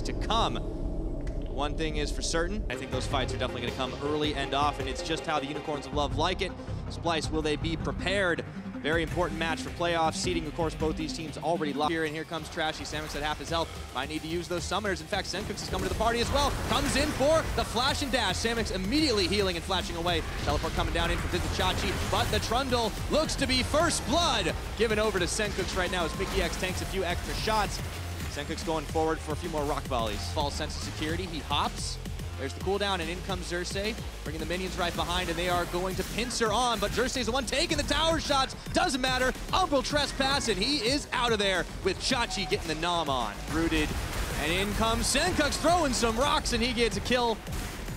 to come. One thing is for certain, I think those fights are definitely going to come early and often. It's just how the Unicorns of Love like it. Splyce, will they be prepared? Very important match for playoffs. Seeding, of course, both these teams already locked here. And here comes Trashy. Samix at half his health. Might need to use those summoners. In fact, Sencooks is coming to the party as well. Comes in for the flash and dash. Samix immediately healing and flashing away. Teleport coming down in for Visit Chachi. But the Trundle looks to be first blood. Given over to Sencooks right now as Mickey X tanks a few extra shots. Sencooks going forward for a few more rock volleys. False sense of security. He hops. There's the cooldown, and in comes Xerxes, bringing the minions right behind, and they are going to pincer on, but Xerxes the one taking the tower shots. Doesn't matter. Umbral trespass, and he is out of there with Chachi getting the nom on. Rooted, and in comes Sencooks throwing some rocks, and he gets a kill.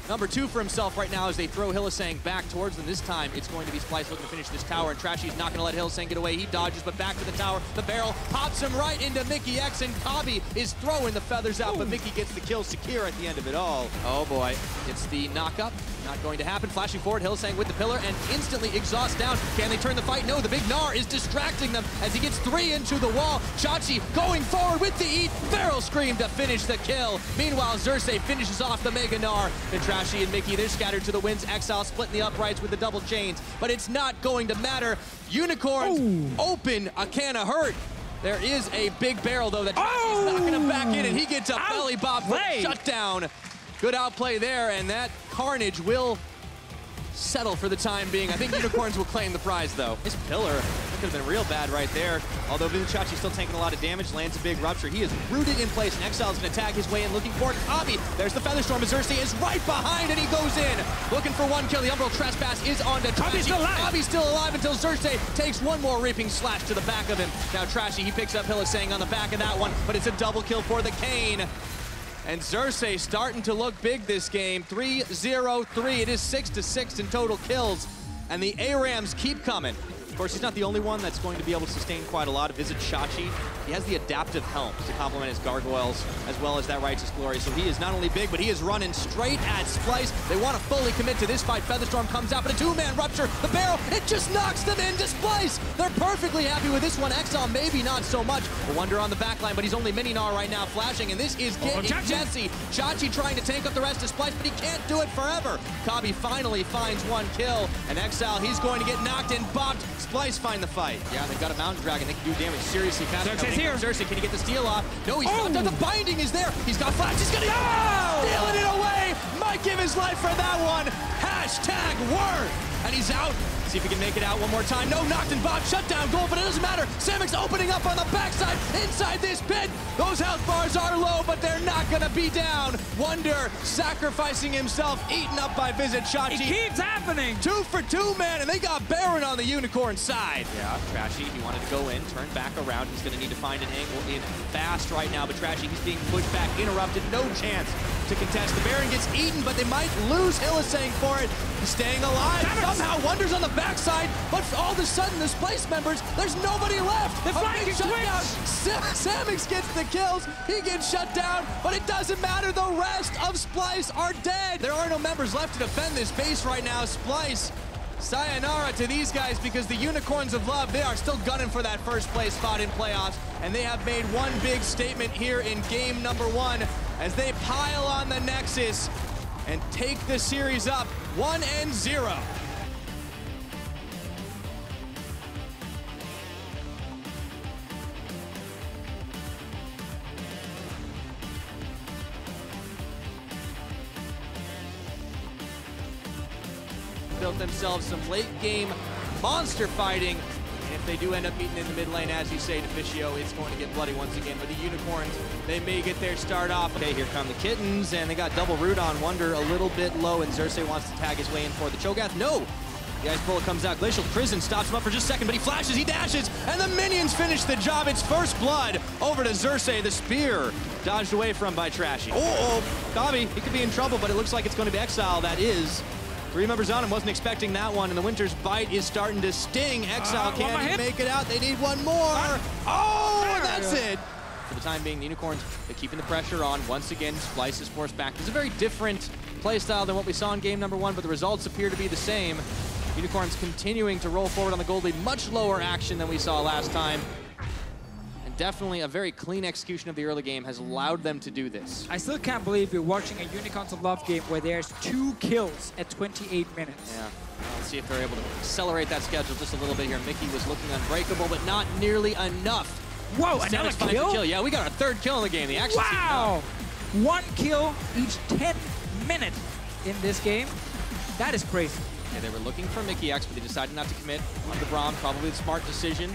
Number 2 for himself right now as they throw Hylissang back towards them. This time, it's going to be Splyce looking to finish this tower, and Trashy's not going to let Hylissang get away. He dodges, but back to the tower. The barrel pops him right into Mickey X, and Kabi is throwing the feathers out, but Mickey gets the kill secure at the end of it all. Oh boy, it's the knock-up. Not going to happen. Flashing forward, Hylissang with the pillar, and instantly exhaust down. Can they turn the fight? No, the big Gnar is distracting them as he gets 3 into the wall. Chachi going forward with the eat. Barrel scream to finish the kill. Meanwhile, Xerxes finishes off the Mega Gnar. And Trashy and Mickey, they're scattered to the winds. Exile splitting the uprights with the double chains, but it's not going to matter. Unicorns open a can of hurt. There is a big barrel, though, that Trashy's knocking him back in, and he gets a belly bop for shutdown. Good outplay there, and that carnage will settle for the time being. I think Unicorns will claim the prize, though. His pillar, that could have been real bad right there. Although Chachi's still taking a lot of damage, lands a big rupture. He is rooted in place, and Exile is going to tag his way in, looking for Kabi. There's the Featherstorm, and Xerxes is right behind, and he goes in. Looking for one kill. The Umbral Trespass is on to Kabi's still alive. Kabi's still alive until Xerxes takes one more reaping slash to the back of him. Now Trashy, he picks up Hylissang on the back of that one, but it's a double kill for the Kane. And Xerxes starting to look big this game. 3-0-3. It is 6-6 in total kills. And the ARAMs keep coming. Of course, he's not the only one that's going to be able to sustain quite a lot. Visit Chachi. He has the adaptive helm to complement his gargoyles, as well as that Righteous Glory. So he is not only big, but he is running straight at Splyce. They want to fully commit to this fight. Featherstorm comes out, but a 2-man rupture. The barrel, it just knocks them into Splyce. They're perfectly happy with this one. Exile, maybe not so much. A Wonder on the back line, but he's only Mini-Gnar right now flashing, and this is getting Jesse. Chachi trying to tank up the rest of Splyce, but he can't do it forever. Kabi finally finds one kill, and Exile, he's going to get knocked and bopped. Splyce find the fight. Yeah, they've got a Mountain Dragon. They can do damage seriously fast. Xerxes here. Xerxes, can he get the steal off? No, he's not done. The binding is there. He's got flash. He's gonna stealing it away. Might give his life for that one. Hashtag worth. And he's out. See if he can make it out one more time. No, knocked and bobbed. Shutdown goal, but it doesn't matter. Samix opening up on the backside inside this pit. Those health bars are low, but they're not gonna be down. Wonder sacrificing himself, eaten up by Visit Chachi. It keeps happening. 2 for 2, man, and they got Baron on the Unicorn side. Yeah, Trashy, he wanted to go in, turn back around. He's gonna need to find an angle in fast right now, but Trashy, he's being pushed back, interrupted, no chance to contest. The Baron gets eaten, but they might lose Hylissang for it. He's staying alive. Somehow Wonder's on the backside, but all of a sudden, the Splyce members, there's nobody left. The flank is Samix gets the kills. He gets shut down, but it doesn't matter. The rest of Splyce are dead. There are no members left to defend this base right now. Splyce, sayonara to these guys, because the Unicorns of Love, they are still gunning for that first place spot in playoffs, and they have made one big statement here in game number 1 as they pile on the Nexus and take the series up 1-0. Built themselves some late game monster fighting. And if they do end up meeting in the mid lane, as you say, Deficio, it's going to get bloody once again. But the Unicorns, they may get their start off. Okay, here come the Kittens, and they got double root on Wonder, a little bit low, and Xerxes wants to tag his way in for the Cho'Gath. No! The Ice Bullet comes out. Glacial Prison stops him up for just a second, but he flashes, he dashes, and the minions finish the job. It's first blood over to Xerxes. The spear dodged away from by Trashy. Kabi, he could be in trouble, but it looks like it's going to be Exile. That is 3 members on him. Wasn't expecting that one, and the Winter's Bite is starting to sting. Exile can't make it out. They need one more. And that's it. For the time being, the Unicorns, they're keeping the pressure on. Once again, Splyce is forced back. It's a very different playstyle than what we saw in game number 1, but the results appear to be the same. Unicorns continuing to roll forward on the gold lead. Much lower action than we saw last time. And definitely a very clean execution of the early game has allowed them to do this. I still can't believe we're watching a Unicorns of Love game where there's 2 kills at 28 minutes. Yeah. Let's see if they're able to accelerate that schedule just a little bit here. Mickey was looking unbreakable, but not nearly enough. Whoa, another kill? Yeah, we got our 3rd kill in the game. The action wow! 1 kill each 10 minutes in this game. That is crazy. Yeah, they were looking for Mickey X, but they decided not to commit on the Braum. Probably the smart decision.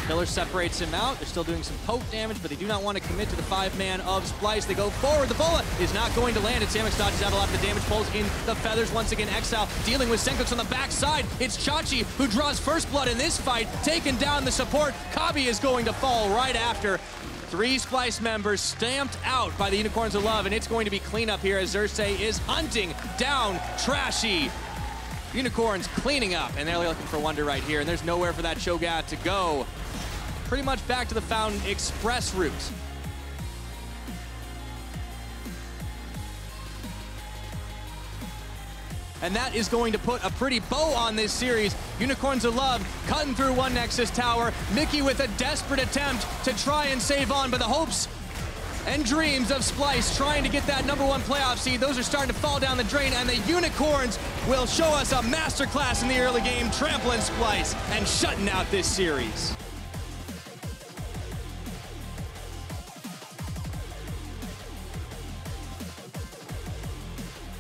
Pillar separates him out. They're still doing some poke damage, but they do not want to commit to the 5-man of Splyce. They go forward. The bullet is not going to land. And Samix dodges out a lot of the damage, pulls in the feathers. Once again, Exile dealing with Senkox on the backside. It's Chachi who draws first blood in this fight, taking down the support. Kabi is going to fall right after. 3 Splyce members stamped out by the Unicorns of Love, and it's going to be cleanup here as Xerxes is hunting down Trashy. Unicorns cleaning up, and they're looking for Wonder right here, and there's nowhere for that Cho'Gath to go. Pretty much back to the Fountain Express route. And that is going to put a pretty bow on this series. Unicorns of Love cutting through one Nexus tower. Mickey with a desperate attempt to try and save on, but the hopes and dreams of Splyce trying to get that #1 playoff seed, those are starting to fall down the drain, and the Unicorns will show us a masterclass in the early game, trampling Splyce and shutting out this series.